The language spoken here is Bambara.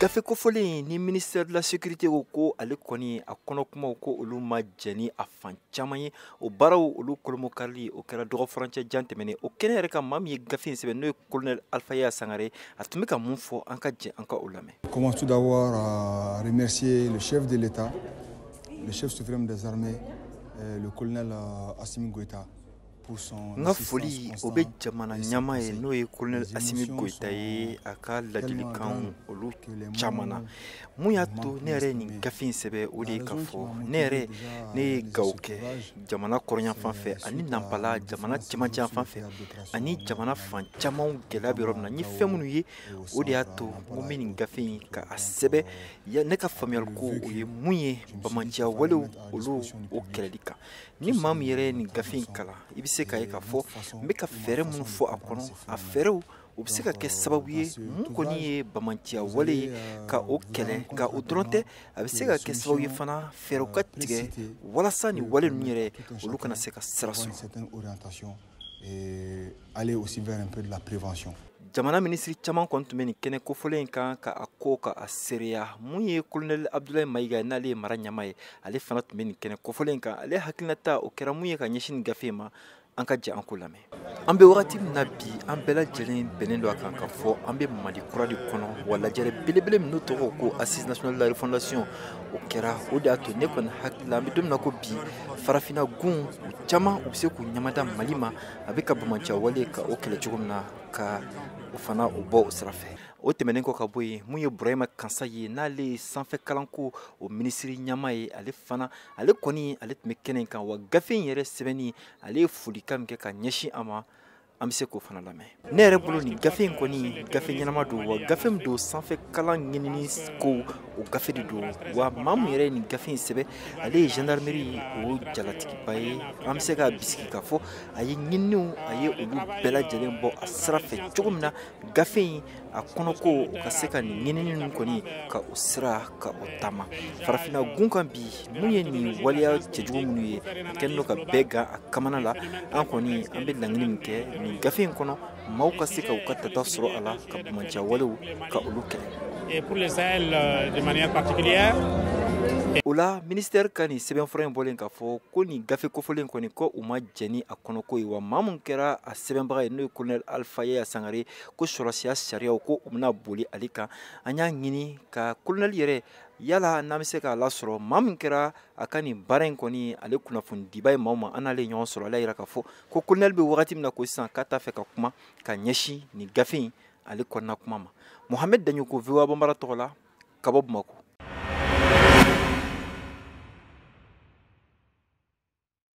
gafe kofɔlen ni ministère de la sécurité ko ale kɔni a kɔnɔkumaw ko olu ma jɛni a fan caman ye o baaraw olu kolomo karili o kɛra dɔgɔ furancɛ jan tɛmɛnen o kɛnɛ yɛrɛ kan maa min ye gafe in sɛbɛn n'o ye colonel Alpha Yaya Sangare a tun bɛ ka mun fɔ an ka jɛ an ka o lamɛn. Commence tout d'abord à remercier le chef de l'État, le chef suprême des armées, le colonel Assimi Goïta. Nga foli o bɛ jamana ɲama ye n'o ye colonel Assimi Goïta ye a ka ladilikan olu caman na mun y'a to ne yɛrɛ nin gafe in sɛbɛn o de ye k'a fɔ ne yɛrɛ ne ye gawo kɛ jamana kɔrɔnyan fan fɛ ani nanpala jamana cɛmancɛ fan fɛ ani jamana fan camanw gɛlɛya bɛ yɔrɔ min na n ye fɛn minnu ye o de y'a to n ko n bɛ nin gafe in ka a sɛbɛn ne ka faamuyali ko o ye mun ye bamanciya walew olu o kɛlɛli kan ni maa min yɛrɛ ye nin gafe in kalan i bɛ se k'a ye k'a fɔ n bɛ ka fɛɛrɛ minnu fɔ a kɔnɔ a fɛɛrɛw o bɛ se ka kɛ sababu ye mun kɔni ye bamanciya wale ye ka o kɛlɛ nka o dɔrɔn tɛ a bɛ se ka kɛ sababu ye fana fɛɛrɛw ka tigɛ walasa nin wale ninnu yɛrɛ olu kana se ka sira sɔrɔ. Aller aussi vers un peu de la prévention. Jamana ministre caman kɔni tun bɛ nin kɛnɛ kofɔlen in kan ka a ko ka a seereya mun ye colonel Abdoulaye Mayiga ye n'ale ye mara ɲɛma ye ale fana tun bɛ nin kɛnɛ kofɔlen in kan ale hakilinata o kɛra mun ye ka ɲɛsin nin gafe ma an ka jɛ an ko lamɛn. An bɛ wagati min na bi an bɛɛ lajɛlen bɛnnen don a kan ka fɔ an bɛ Mali kura de kɔnɔ wa lajɛrɛ belebele min n'o tɔgɔ ko Assise nationale de la refondation o kɛra o de y'a to ne kɔni hakili la an bɛ don min na ko bi farafinna gun caman u bɛ se k'u ɲamada Mali ma a bɛ ka bamanciya wale ka o kɛlɛ cogo min na ka o fana o bɔ o sira fɛ. O tɛmɛnen kɔ ka bɔ yen mun ye Burahima Kansa ye n'ale ye sanfɛ kalanko o minisiri ɲama ye ale fana ale kɔni ale tun bɛ kɛnɛ in kan wa gafe in yɛrɛ sɛbɛnni ale ye folikan min kɛ ka ɲɛsin a ma an bɛ se k'o fana lamɛn. Ne yɛrɛ bolo nin gafe in kɔni gafe ɲɛnama don wa gafe min don sanfɛ kalan ɲinini ko o gafe de don wa maa min yɛrɛ ye nin gafe in sɛbɛn ale ye gendarmerie o jalatigiba ye an bɛ se k'a bisigi k'a fɔ a ye ɲininiw a ye olu bɛɛ lajɛlen bɔ a sira fɛ cogo min na gafe in a kɔnɔ ko o ka se ka nin ɲinini ninnu kɔni ka o sira ka o taama farafinna gun kan bi mun ye nin waleya cɛjugu minnu ye kɛlen don ka bɛɛ gan a kamana la an kɔni an bɛ laɲini min kɛ nin gafe in kɔnɔ maaw ka se ka u ka tata sɔrɔ a la ka bamanciya walew ka olu kɛlɛ. Pour les Sahel de manière particulière. O la ministère ka nin sɛbɛnfura in bɔlen k'a fɔ ko nin gafe kofɔlen kɔni ko u ma jɛni a kɔnɔko ye wa maa min kɛra a sɛbɛnbaga ye n'o ye colonel Alpha Yaya Sangare ko sɔrɔsiya sariyaw ko u bɛna boli ale kan an y'a ɲini ka colonel yɛrɛ yala n'an bɛ se k'a lasɔrɔ maa min kɛra a ka nin baara in kɔni ale kunnafonidiba ye maaw ma an n'ale ɲɔgɔn sɔrɔ ale yira k'a fɔ ko colonel bɛ wagati min na ko sisan k'a t'a fɛ ka kuma ka ɲɛsin nin gafe in ale kɔnɔna kuma ma. Mohamed Daɲoko VOA Banbara tɔgɔ la ka bɔ Bamako.